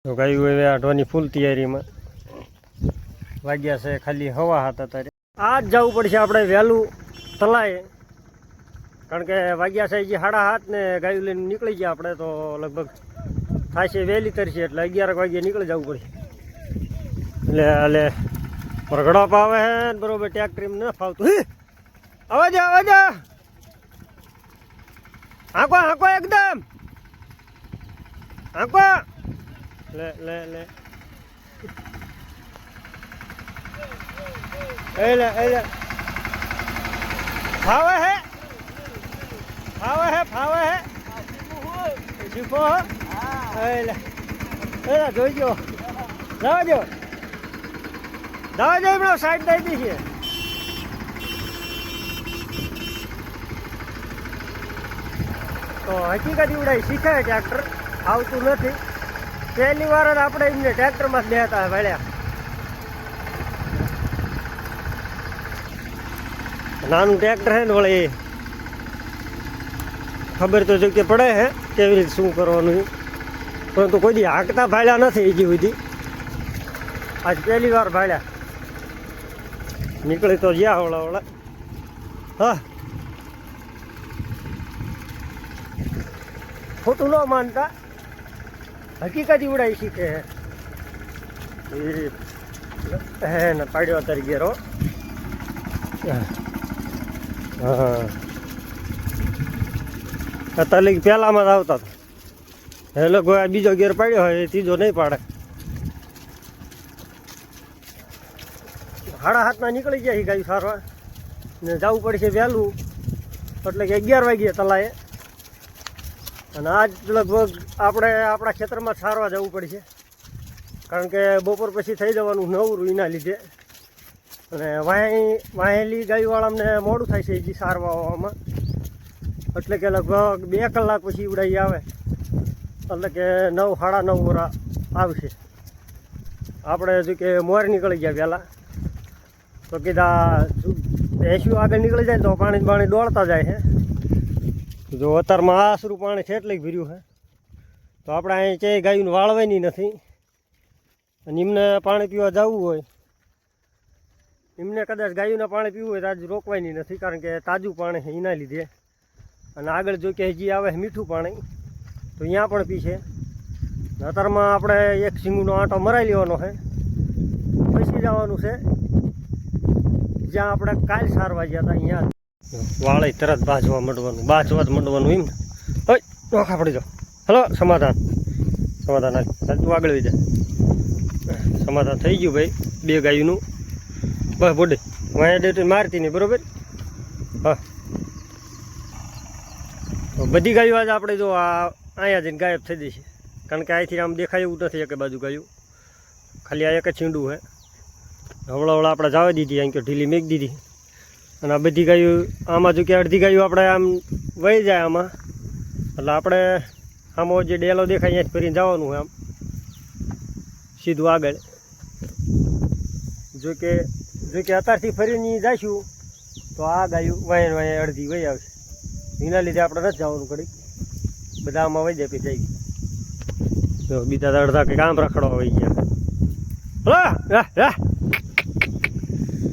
તો ગાયું હવે આઢવાની ફૂલ તૈયારીમાં વાગ્યા છે ખાલી હવા હતા ત્યારે આજ જવું પડશે આપણે વહેલું તલાએ, કારણ કે વાગ્યા છે જે 7:30 ને ગાયું લઈને નીકળી ગયા આપણે તો લગભગ થાય છે વહેલી તરશે એટલે 11 વાગ્યે નીકળી જવું પડશે. એટલે પરગડપ આવે છે ને બરોબર ટ્રેક્ટર એમ ન ફાવતું. આવા જા હાંકો એકદમ હાંકો. લે ફાવે હે શીખો. જોઈજો જવા દો સાઈડ દઈ દઈએ. તો હકીકત ઉડાઈ શીખે ટ્રેક્ટર આવતું નથી. પહેલી વાર જ આપણે એમને ટ્રેક્ટરમાં જ બેહતા ભળ્યા. નાનું ટ્રેક્ટર હે ને વળે ખબર તો જો કે પડે હે કેવી રીતે શું કરવાનું, પરંતુ કોઈ દી હાંકતા ભાળ્યા નથી હજી સુધી. આજ પહેલી વાર ભાળ્યા. નીકળી તો જ્યાં ઓળા હા ખોટું ન માનતા, હકીકત ઉડાઈ શીખે હે ને પાડ્યો તરી ગેરો. હા અત્યારે પહેલામાં જ આવતા હતા. એ લોકો બીજો ગેર પાડ્યો હોય એ ત્રીજો નહીં પાડે. 7:30 નીકળી ગયા ગાયું સારવા ને જવું પડશે વહેલું, એટલે કે 11 વાગ્યે તલાએ. અને આજ લગભગ આપણે આપણા ખેતરમાં સારવા જવું પડશે, કારણ કે બપોર પછી થઈ જવાનું નવરું એના લીધે. અને વાહેલી ગાયવાળાને મોડું થાય છે હજી સારવા આવવામાં, એટલે કે લગભગ 2 કલાક પછી ઉડાઈ આવે, એટલે કે 9 સાડા 9 વરા આવશે. આપણે જો કે મોર નીકળી ગયા વહેલા, તો કીધા ભેંસ્યું આગળ નીકળી જાય તો પાણી દોડતા જાય છે. જો અત્યારમાં આસરું પાણી છે એટલે ભર્યું છે, તો આપણે અહીં ચે ગાયું વાળવાની નથી. અને એમને પાણી પીવા જવું હોય, એમને કદાચ ગાયુંને પાણી પીવું હોય તો આજ રોકવાની નથી, કારણ કે તાજું પાણી છે એના લીધે. અને આગળ જો કે હજી આવે મીઠું પાણી તો અહીંયા પણ પીશે. અત્યારમાં આપણે એક સિંગુનો આંટો મરાઈ લેવાનો છે, પછી જવાનું છે જ્યાં આપણે કાલ સારવા ગયા હતા અહીંયા. વાળે તરત બાજવા માંડવાનું એમ ને. નોખા પડી જાઓ. હલો સમાધાન હાલ તું આગળ વહી જા. સમાધાન થઈ ગયું ભાઈ 2 ગાયનું. બસ બોડે વાયા ડેટ મારતી નહીં બરાબર. હા તો બધી ગાયો આજે આપણે જો અહીંયા જઈને ગાયબ થઈ જશે, કારણ કે અહીંથી આમ દેખાય એવું નથી એક બાજુ ગાયું, ખાલી આ એક જ છીંડું છે. હવળા આપણે જવા દીધી, અહીં કે ઢીલી મેક દીધી. અને આ બધી ગાયો આમાં જો કે અડધી ગાયો આપણે આમ વહી જાય આમાં, એટલે આપણે આમાં જે ડેલો દેખાય અહીંયા ફરીને જવાનું હોય આમ સીધું આગળ. જો કે અત્યારથી ફરીને જઈશું તો આ ગાયું વાય અડધી વહી આવશે. એના લીધે આપણે નથી જવાનું ઘડી, બધા આમાં વહી જાય પછી જાય. તો બીજા અડધા કંઈક આમ રખડવા વહી ગયા.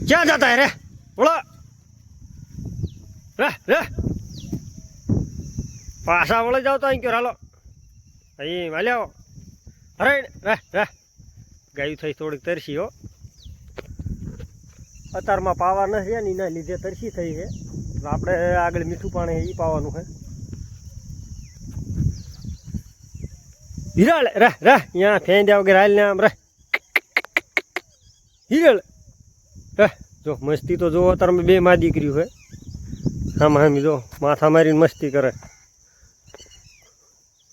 ક્યાં જતા રે બોલો રે પાછા વળી જાવ તો અહીં ક્યો હાલો અહીં વાલ્યા અરે ગાયું થઈ થોડીક તરસી હો. અત્યારમાં પાવા નથી ને એના લીધે તરસી થઈ છે. આપણે આગળ મીઠું પાણી એ પાવાનું છે. હિરાળ અહીંયા ફેંદ્યા વગેરે હાલ ને આમ હિરાળ જો મસ્તી તો જો અત્યારમાં 2 માં દીકરીઓ છે. આમાં હામી જો માથા મારીને મસ્તી કરે,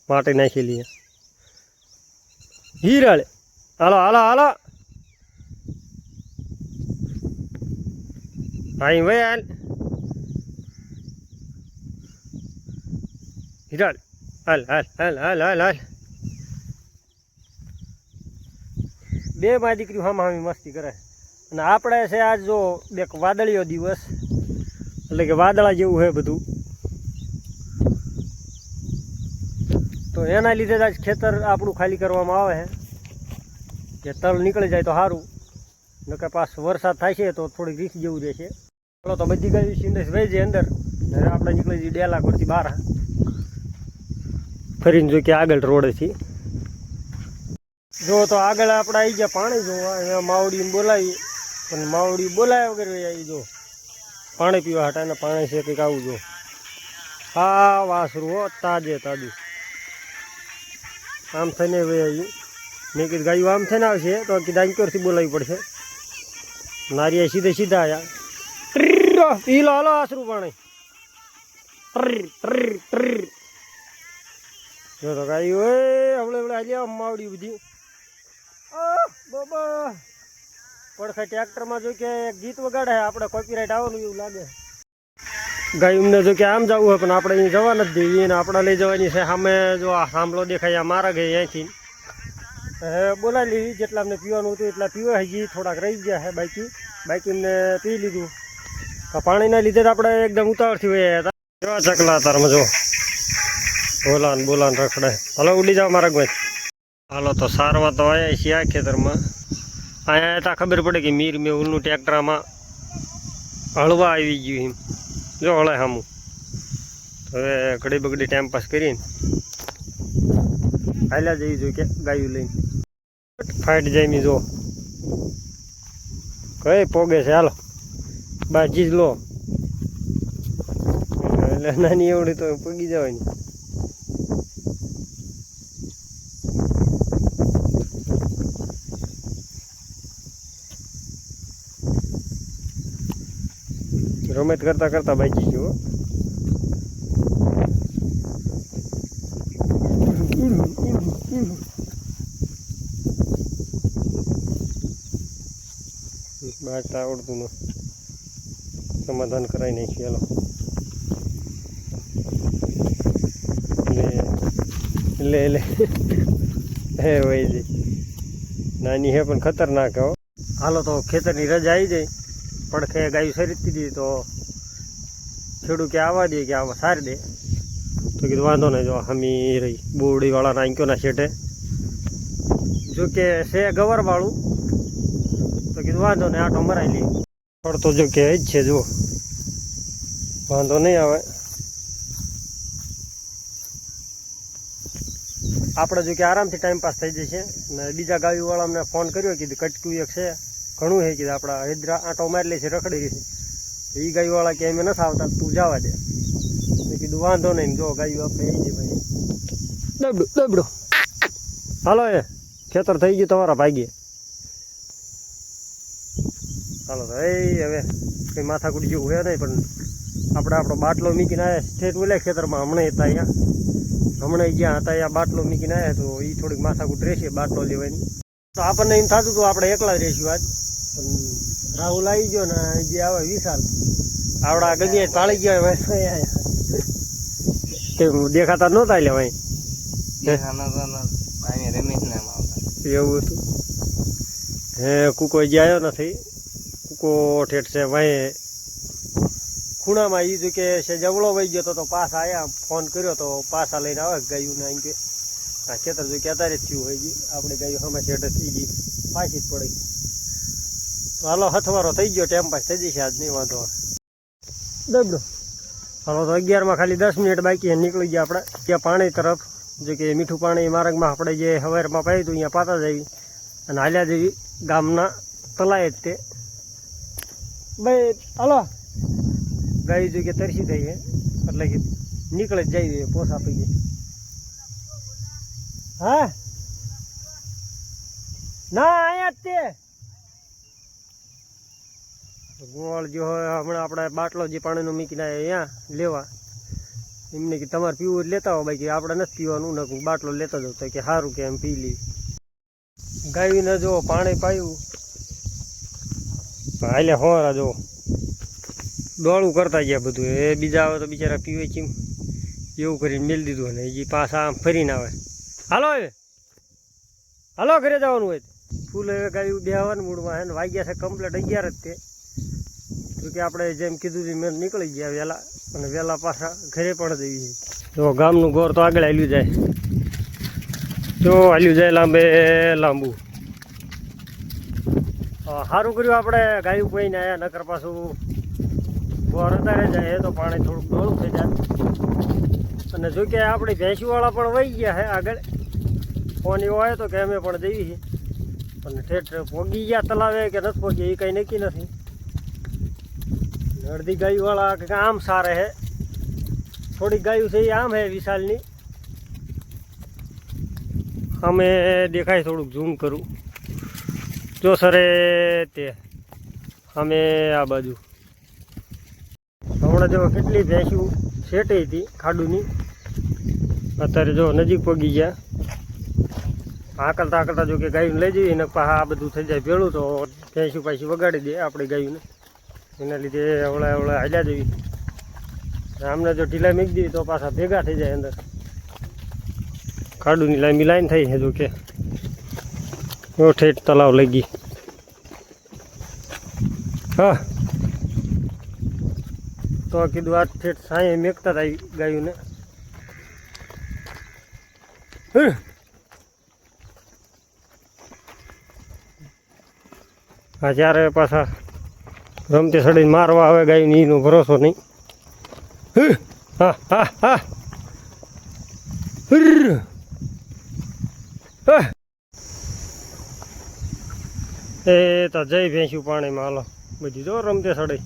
માટી નાખેલી હિરાળે. હાલો અહીં ભાઈ હાલ હિરાળ હાલ 2 માં દીકરીઓ હામી મસ્તી કરે. અને આપણે છે આજ જો એક વાદળીયો દિવસ, એટલે કે વાદળા જેવું છે બધું. તો એના લીધે જ આજ ખેતર આપણું ખાલી કરવામાં આવે છે. કે તલ નીકળી જાય તો સારું, નકર પાસ વરસાદ થાય છે તો થોડીક રીસ જેવું રહેશે. ચાલો તો બધી ગાયું સિંદેશ વહી જાય અંદર, હવે આપણે નીકળી જઈએ ડેલા કરતી બહાર ફરીને જો કે આગળ રોડેથી. જો તો આગળ આપણે આવી ગયા પાણી જોવા, અહીંયા માવડીને બોલાવી, પણ માવડી બોલાવ્યા વગર આવી જો પાણી પીવા હટાને પાણી છે કંઈક આવું જો. હા વાસરું હો તાજે તાજું આમ થઈને આવી. મેં કીધું ગાયું આમ થઈને આવશે તો કીધું અંકોરથી બોલાવવી પડશે. નારિયા સીધે સીધા આવ્યા. પી લો હાલો આસરું પાણી. જો તો ગાયું હોય હવળે હવળે હાલ્યા માવડી બધી. બાબા પડખે ટ્રેક્ટરમાં જો કે ગીત વગાડે આપણે કોપીરાઇટ આવવાનું એવું લાગે. ગાયુંને જો કે આમ જવું હોય પણ આપણે અહીં જવા નથી દેવી, એને આપણે લઈ જવાની છે. સામે જો આ સાંભળો દેખાય મારા ગઈ અહીંથી બોલાવી લીધી. જેટલા અમને પીવાનું હતું એટલા પીવા હજી થોડાક રહી ગયા છે. બાકી એમને પી લીધું. પાણીના લીધે તો આપણે એકદમ ઉતાવળથી વયા હતા. કેવા ચકલા તારમાં જો બોલાન રખડે. હાલો ઉડી જાઓ મારા ગઈ. હાલો તો સારવા તો આવ્યા છીએ આ ખેતરમાં. અહીંયા તા ખબર પડે કે મીર મેં ઉલનું ટ્રેક્ટરમાં હળવા આવી ગયું એમ જો હળે સામું. હવે ઘડી બગડી ટાઈમ પાસ કરીને હાલ્યા જઈ જો કે ગાયું લઈને ફાઈટ જાય મી જો કઈ પોગે છે. હાલો બાજી જ લો એટલે નાની એવડી તો પગી જવાની. રમત કરતા કરતા બાકી ગયો. બાજતા આવડતું ન સમાધાન કરાવી નાખી. હાલો લે હે વહી જાય. નાની હે પણ ખતરનાક હો. હાલો તો ખેતરની રજા આવી જાય. પડખે ગાયું સરી દીધી તો ખેડૂત કે આવવા દે કે આવા સારી દે તો કીધું વાંધો નહીં. જો હમી રહી બોરડીવાળાના આંક્યોના શેઠે જો કે છે ગવરવાળું તો કીધું વાંધો નહીં આટો મરાઈ લઈએ. પડતો જો કે જ છે જો વાંધો નહીં આવે. આપણે જો કે આરામથી ટાઈમ પાસ થઈ જશે. ને બીજા ગાયુંવાળા અમને ફોન કર્યો કીધું કટકું એક છે ઘણું છે કીધું આપણા હેદરા આંટો મારી લે છે રખડી રહી છે. એ ગાયુંવાળા કે અમે નથી આવતા તું જવા દે. મેં કીધું વાંધો નહીં. જો ગાયું આપણે આવી જાય ભાઈ દબડો. હાલો એ ખેતર થઈ ગયું તમારા ભાગ્યે. હાલો તો હવે કંઈ માથાકૂટ જેવું હે નહીં પણ આપણે આપણો બાટલો મૂકીને આવ્યા સ્ટેટ ઓલે ખેતરમાં હમણાં હતા અહીંયા જ્યાં હતા અહીંયા બાટલો મૂકીને આવ્યા તો એ થોડીક માથાકૂટ રહેશે બાટલો લેવાની. તો આપણને એમ થતું હતું આપણે એકલા જ રહીશું આજ, પણ રાહુલ આવી ગયો ને જે આવે વિશાલ આવડા ગગીએ પાળી ગયા કે દેખાતા નહોતા એટલે ભાઈ એવું હતું. હે કૂકો જે આવ્યો નથી. કૂકો ઠેઠ છે ભાઈ ખૂણામાં. એ જો કે છે જવળો વહી ગયો તો પાછા આવ્યા ફોન કર્યો તો પાછા લઈને આવે ગાયું ને અહીં કે આ ખેતર જો કે અત્યારે જ થયું હોય ગઈ આપણે ગાયું હમે શેઠે થઈ ગઈ પાછી જ પડી. તો હાલો હથવારો થઈ ગયો ટાઈમ પાસ થઈ જશે આજ નહીં વાંધો આવે. દબડો હાલો તો 11માં ખાલી 10 મિનિટ બાકી નીકળી ગયા આપણે ત્યાં પાણી તરફ. જો કે મીઠું પાણી માર્ગમાં આપણે જે હવારમાં પાયું હતું અહીંયા પાતા જવી અને હાલ્યા જેવી ગામના તલાય જ તે ભાઈ. હાલો ગાય જો કે તરસી થઈ છે એટલે કે નીકળે જ જાય પોસા પી ગઈ. હા ના અહીંયા જ તે ગોળ જો હમણાં આપણે બાટલો જે પાણીનો મૂકીને અહીંયા લેવા એમને કે તમારે પીવું જ લેતા હો બાકી આપણે નથી પીવાનું ને બાટલો લેતા જાવ તો કે સારું કે એમ પી લઈ. ગાયને જો પાણી પાયું હાલે હોરા જો ડોળું કરતા ગયા બધું. એ બીજા આવે તો બિચારા પીવે ચીમ એવું કરીને મેળ દીધું અને એ પાછા આમ ફરીને આવે. હાલો હવે હાલો ઘરે જવાનું હોય ફૂલ હવે ગાયું બેહવાનું મૂડમાં હે ને વાગ્યા છે કમ્પ્લીટ 11 જ તે. તો કે આપણે જેમ કીધું મેં નીકળી ગયા વહેલા અને વહેલા પાછા ઘરે પણ જઈએ. જો ગામનું ઘર તો આગળ હાલ્યું જાય. જો હાલ્યું જાય લાંબુ સારું કર્યું આપણે ગાયું પીને આવ્યા, નકર પાછું બોર અત્યારે જાય તો પાણી થોડુંક ડોળું થઈ જાય. અને જો કે આપણી ભેંસુવાળા પણ વહી ગયા છે આગળ, ફોન એવો આવ્યો તો કે અમે પણ જઈએ છીએ, પણ ઠેઠ પોગી ગયા તલાવે કે નથી પોગી એ કંઈ નક્કી નથી. અડધી ગાયુંવાળા કે આમ સારે છે, થોડીક ગાયું છે એ આમ છે વિશાલની. અમે દેખાય થોડુંક ઝૂમ કરું જો સરે તે અમે આ બાજુ હમણાં જો કેટલી ભેંસું સેટી હતી ખાડુની, અત્યારે જો નજીક પગી ગયા. આકલતા આકલતા જો કે ગાયું લઈ જઈએ ને પાછા આ બધું થઈ જાય ભેળું તો ભેંસું પાછી વગાડી દે આપણી ગાયુંને, એના લીધે હવળા હવળા હાલ્યા જવી. આમને જો ઢીલા મૂકી દઈએ તો પાછા ભેગા થઈ જાય અંદર. ખાડુની લાંબી લાઈન થઈ છે જો કે ઠેઠ તલાવ લઈ ગઈ. હા તો કીધું આ ઠેઠ સાંયે મેકતા હતા ગાયુંને. હા જ્યારે પાછા રમતે સડીને મારવા આવે ગાયને એનો ભરોસો નહીં. હા હા હા એ તો જઈ ભેંસ્યું પાણીમાં. હાલો બધી જો રમતે સડે.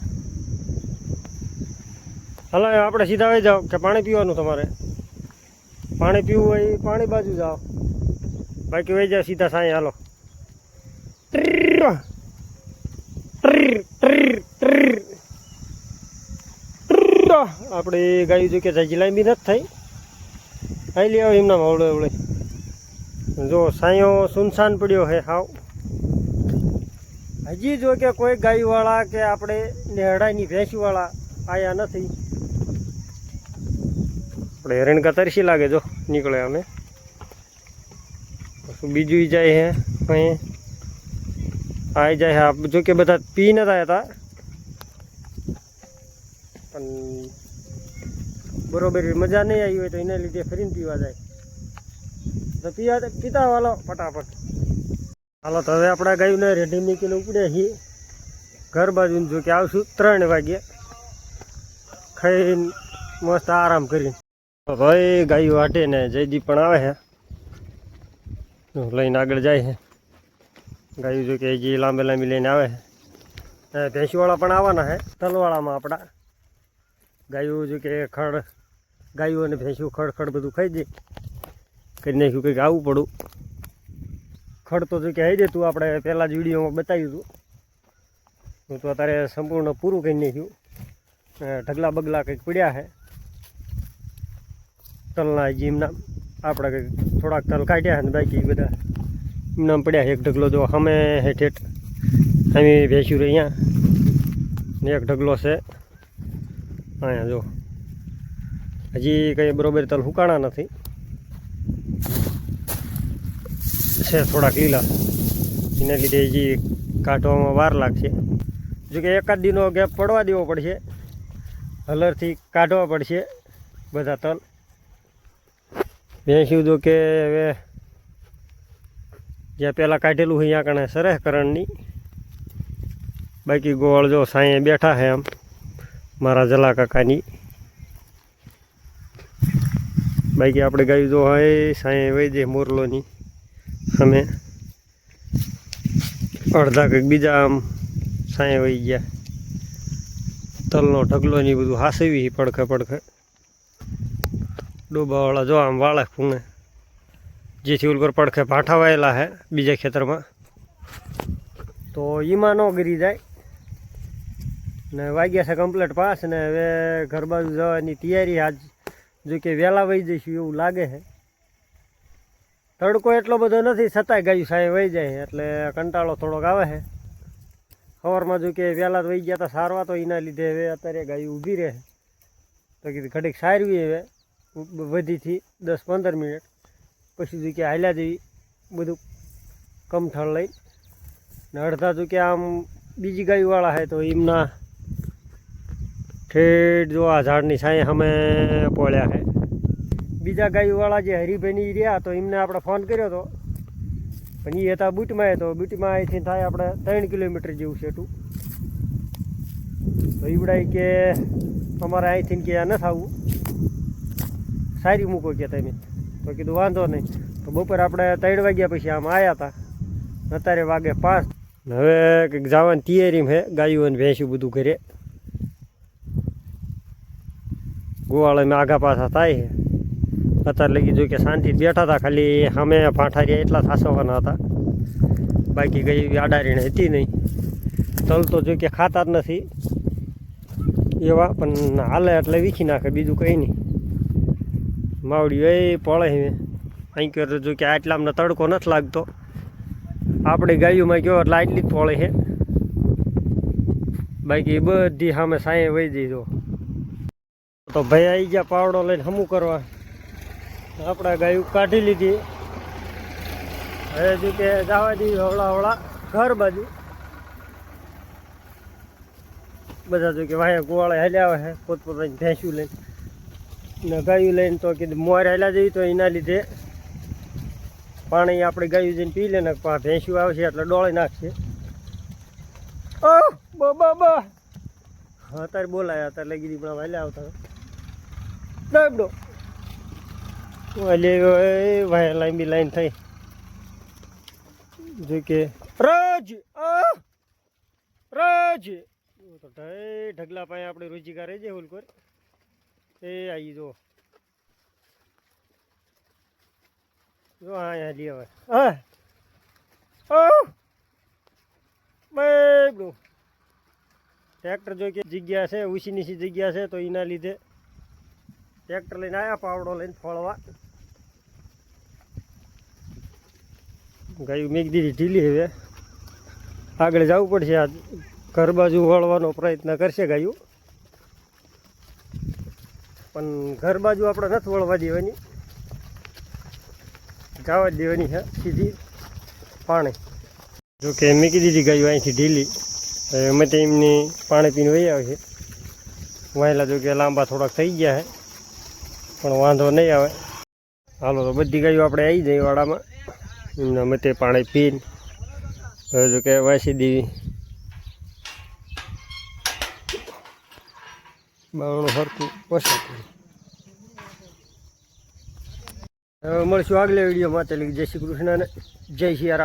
હાલો આપણે સીધા આવી જાઓ કે પાણી પીવાનું તમારે? પાણી પીવું હોય પાણી બાજુ જાઓ, બાકી વહી જાઓ સીધા સાંઈ. હાલો આપણે ગાયું જો કે જલાંબી નથી થઈ, ખાઈ લે એમના હવળે હવળે. જો સાંયો સુનસાન પડ્યો હે હાવ. હજી જો કે કોઈ ગાયવાળા કે આપણે નેહડાની ભેંસવાળા આયા નથી. આપણે હેરણકા તરસી લાગે જો નીકળે અમે. શું બીજું જાય હે અહીં આવી જાય હે. જો કે બધા પી નતા હતા પણ બરોબર મજા નહીં આવી હોય તો એના લીધે ફરીને પીવા જાય તો પીતા હાલો ફટાફટ. હાલો તો હવે આપણા ગાયુંને રેડી મૂકીને ઉપડ્યા છીએ ઘર બાજુ. જો કે આવશું 3 વાગે ખાઈને મસ્ત આરામ કરીને. ભાઈ ગાયું હાટે ને જયદીપ પણ આવે છે લઈને આગળ જાય છે. ગાયું જો કે હજી લાંબે લાંબી લઈને આવે છે. ભેંસવાળા પણ આવવાના છે તલવાળામાં આપણા. ગાયું જો કે ખડ ગાયું અને ભેંસું ખડ બધું ખાઈ દે કરી નાખ્યું કંઈક આવવું પડું. ખડ તો જો કે આવી દેતું આપણે પહેલાં જ વિડીયોમાં બતાવ્યું હતું. હું તો અત્યારે સંપૂર્ણ પૂરું કરી નાખ્યું. ઢગલા બગલા કંઈક પડ્યા છે તલના. હજી એમના આપણે કંઈક થોડાક તલ કાઢ્યા છે ને બાકી બધા એમના પડ્યા છે. એક ઢગલો જો અમે હેઠ અમે ભેંસ્યું રહી અહીંયા ને એક ઢગલો છે અહીંયા. જો હજી કંઈ બરોબર તલ હુકાણા નથી છે, થોડાક લીલા, એને લીધે હજી કાઢવામાં વાર લાગશે. જોકે એકાદ દીનો ગેપ પડવા દેવો પડશે, હલરથી કાઢવા પડશે બધા તલ. ભેંસ્યું જો કે હવે જ્યાં પહેલાં કાઢેલું હોય ત્યાં કણે સરસ કરણની. બાકી ગોળ જો સાંયે બેઠા છે આમ મારા જલા કાકાની. બાકી આપણે ગાયું જો હોય સાંયે વહી જાય મોરલોની. અમે અડધા કંઈક બીજા આમ સાંયે વહી ગયા. તલનો ઢગલો ની બધું હાસવી પડખે પડખે. ડોબાવાળા જો આમ વાળે ફૂને જેથી ઉપર પડખે ભાઠા વાયેલા છે બીજા ખેતરમાં તો એમાં ન ગરી જાય. ને વાગ્યા છે કમ્પ્લેટ પાસ ને હવે ઘર બાજુ જવાની તૈયારી. આજ જો કે વહેલા વહી જઈશું એવું લાગે છે. તડકો એટલો બધો નથી છતાંય ગાયું સાંય વહી જાય એટલે કંટાળો થોડોક આવે છે. સવારમાં જો કે વહેલા વહી ગયા હતા સારવા તો એના લીધે હવે અત્યારે ગાયું ઊભી રહે તો કીધું ઘડીક સારવી. હવે વધીથી 10-15 મિનિટ પછી જો કે હાલ્યા જેવી બધું કમઠળ લઈને. ને અડધા જો કે આમ બીજી ગાયુંવાળા છે તો એમના ઠેઠ જો આ ઝાડની સાંય અમે પોળ્યા છે. બીજા ગાયુંવાળા જે હરિભાઈની રહ્યા તો એમને આપણે ફોન કર્યો હતો પણ એ હતા બુટીમાં, તો બુટીમાં અહીંથી થાય આપણે 3 કિલોમીટર જેવું છે ટું. તો ઈવડાય કે અમારે અહીંથી કે ન થવું, સારી મૂકો કે તમે. તો કીધું વાંધો નહીં. તો બપોરે આપણે 3 વાગ્યા પછી આમ આવ્યા હતા, અત્યારે વાગે 5. હવે કંઈક જવાની તૈયારીમાં છે, ગાયું અને ભેંસું બધું ઘરે. ગોવાળામાં આગા પાછા થાય છે. અત્યારે લગી જો કે શાંતિ બેઠા હતા, ખાલી સામે ભાંઠારિયા એટલા થાસવાના હતા, બાકી કઈ આડારીને હતી નહીં. તલ તો જો કે ખાતા જ નથી એવા, પણ હાલે એટલે વીખી નાખે, બીજું કંઈ નહીં. માવડી એ પળે હવે અહીં કર જો કે આટલામાં તડકો નથી લાગતો. આપણે ગાયોમાં ગયો એટલે આટલી જ પળે છે, બાકી બધી સામે સાંયે વહી દીધો. તો ભાઈ આવી ગયા પાવડો લઈને હમું કરવા. આપણે ગાયું કાઢી લીધી. હવે જો કે જવા દઈએ હવળા ઘર બાજુ. બધા જો કે વાયા ગોવાળે હાલ્યા આવે છે પોતપોતાની ભેંસું લઈને ને ગાયું લઈને. તો કીધું મોર હાલ્યા જઈએ તો એના લીધે પાણી આપણે ગાયું જઈને પી લે ને ભેંસું આવશે એટલે ડોળી નાખશે. ઓ બા અત્યારે બોલાયા, અત્યારે લગી દીપડા હાલ્યા આવતા ડાબડો ભાઈ લાંબી લાઈન થઈ. જો કે રજ તો ઢગલા પાસે આપણે રોજિકા રહી જાય હુલકોર એ આવી જો હા લી હવે બેબડું ટ્રેક્ટર જો કે જગ્યા છે, ઊંચી નીચી જગ્યા છે, તો એના લીધે ટ્રેક્ટર લઈને આવ્યા પાવડો લઈને ફોળવા. ગાયું મેઘ દીધી ઢીલી. હવે આગળ જવું પડશે, આ ઘર બાજુ વળવાનો પ્રયત્ન કરશે ગાયું, પણ ઘર બાજુ આપણે નથી વળવા દેવાની, જવા દેવાની છે સીધી પાણી. જો કે મૂકી દીધી ગાયું અહીંથી ઢીલી. અમે તો એમની પાણી પીને વહી આવે છે. વાયેલા જો કે લાંબા થોડાક થઈ ગયા છે, પણ વાંધો નહીં આવે. હાલો તો બધી ગાયો આપણે આવી જાય વાડામાં, એમના મતે પાણી પીને. હવે જો કે વાસી દેવી બાવણું સરખું પોષક. હવે મળશું આગલા વિડીયોમાં. જય શ્રી કૃષ્ણ ને જય સિયારામ.